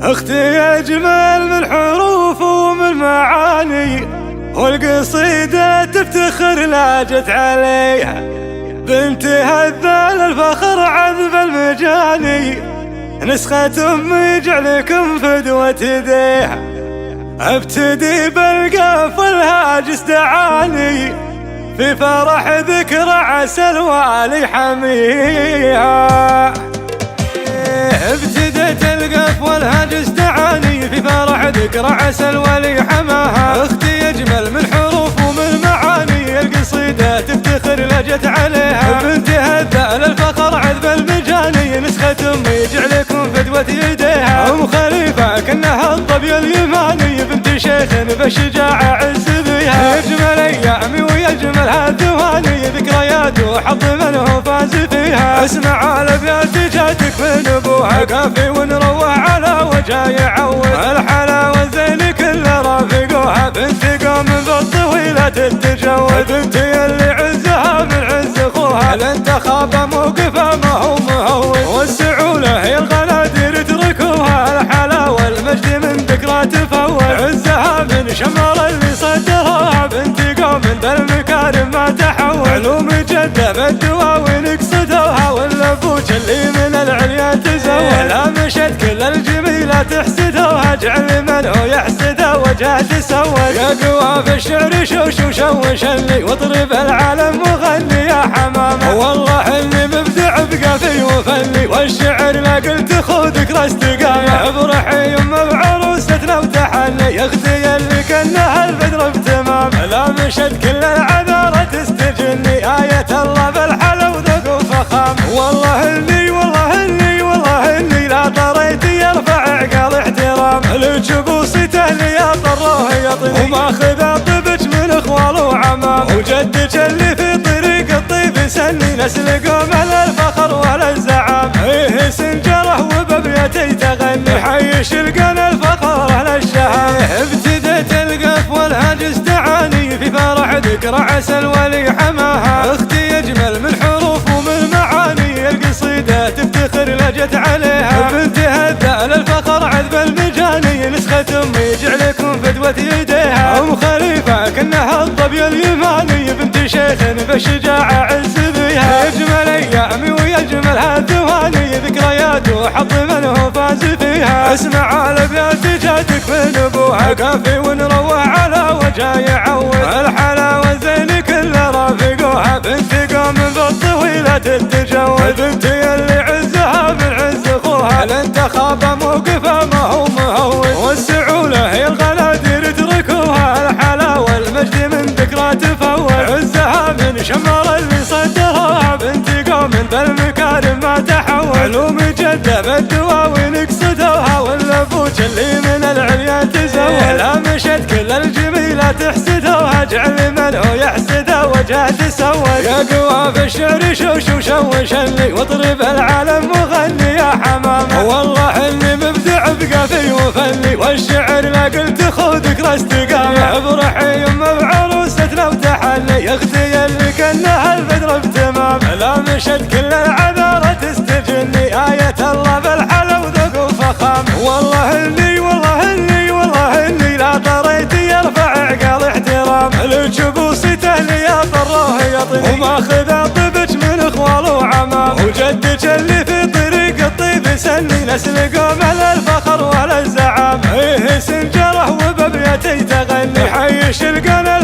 اختي اجمل من حروف ومن معاني، والقصيدة تفتخر لا جت عليها. بنت هذا الفخر عذب المجاني، نسخة امي جعلكم فدوة يديها. ابتدي بالقاف والهاجس دعاني، في فرح ذكرى عسى الوالي حميها. ابتديت القف والهاجس دعاني، في فرح ذكرى عسى الوالي حماها. اختي اجمل من حروف ومن معاني، القصيدة تفتخر لجت عليها. بنت هذا الفخر عذب المجاني، نسخة امي جعلكم فدوة يديها. ام خليفة كانها الظبي اليماني، بنت شيخ بالشجاعة عز بيها. يجمل ايامي ويجمل هالثواني، ذكريات وحظ من هو فاز فيها. اسمع الابيات جاتك من ابوها، كافي ونروح على وجه يعود. الحلاوة الزين كل رافقوها، بنت قوم بالطويلة تتجود. بنتي اللي عزها من عز اخوها، لن تخاف موقفها ما هو مهون. والسعولة هي الغنادير تركوها، الحلاوة المجد من ذكرى تفوت. عزها من شمر اللي صدرها، بنت قوم بالمكارم ما تحول. علوم جدة بالدواوين قصدوها، واللبوج اللي من العليا تزوج. لا مشت كل الجميلة تحسدوها، جعل من هو يحسدها وجه تسود. يا قوى في الشعر شوش وشوش اللي، واضرب العالم مغني يا حمامة. والله اللي مبدع بقافي وفني، والشعر ما قلت خذك راس تقامة. افرحي يما بعروستنا وتحلي، يا اختي اللي كانها البدر بتمام. لا مشت كل العذارى تستجني، آية الله بالحلا وذوق وفخام. والله اللي لا طريتي يرفع عقال احترام. لجبوسته اللي يطروه يطري، وماخذ طبج من اخوال وعمام. وجدك اللي في طريق الطيب يسني، نسل قوم الفخر ولا الزعام. ايه سنجره وببيتي تغني، حيش القن الفخر اهل الشهام. ابتديت القف والهاجس دعاني، في فرح ذكرى عسى الولي حماها. اختي اجمل من حروف ومن معاني، القصيدة تفتخر لجت عليها. بنت هذا الفخر عذب المجاني، نسخة امي جعلكم فدوة يديها. ام خليفة كانها الظبي اليماني، بنت شيخ بالشجاعة عز بيها. يجمل ايامي ويجمل هالثواني، ذكريات وحظ من هو فاز فيها. اسمع الابيات جاتك من ابوها، كافي ونروح على وجه يعود. الحلاوة الزين كل رافقوها، بنت قوم بالطويلة تتجود. بنتي اللي عزها من عز اخوها، لن تخاف موقفها ما هو مهون. والسعولة هي الغنادير تركوها، الحلاوة المجد من ذكرى تفوت. عزها من شمر اللي صدرها، بنت قوم بالمكارم ما تحول. علوم جدة بالدواوين قصدوها، واللبوج اللي من العليا تزوج. لا مشت كل الجميلة تحسدوها، جعل من هو يحسدها وجه تسود. يا قوى في الشعر شوش وشوش اللي، واضرب العالم مغني يا حمامة. والله اللي مبدع بقافي وفني، والشعر ما قلت خذك راس تقامة. افرحي يما بعروستنا وتحلي، يا اختي اللي كانها البدر بتمام. لا مشت كل العذارى تستجني، آية الله بالحلا وذوق وفخام. والله اللي لا طريتي يرفع عقال احترام. لجبوسته اللي يطروه يطري، وماخذ طبج من اخوال وعمام. وجدك اللي في طريق الطيب يسني، نسل قوم الفخر ولا الزعام. ايه سنجره وببيتي تغني، حيش القنا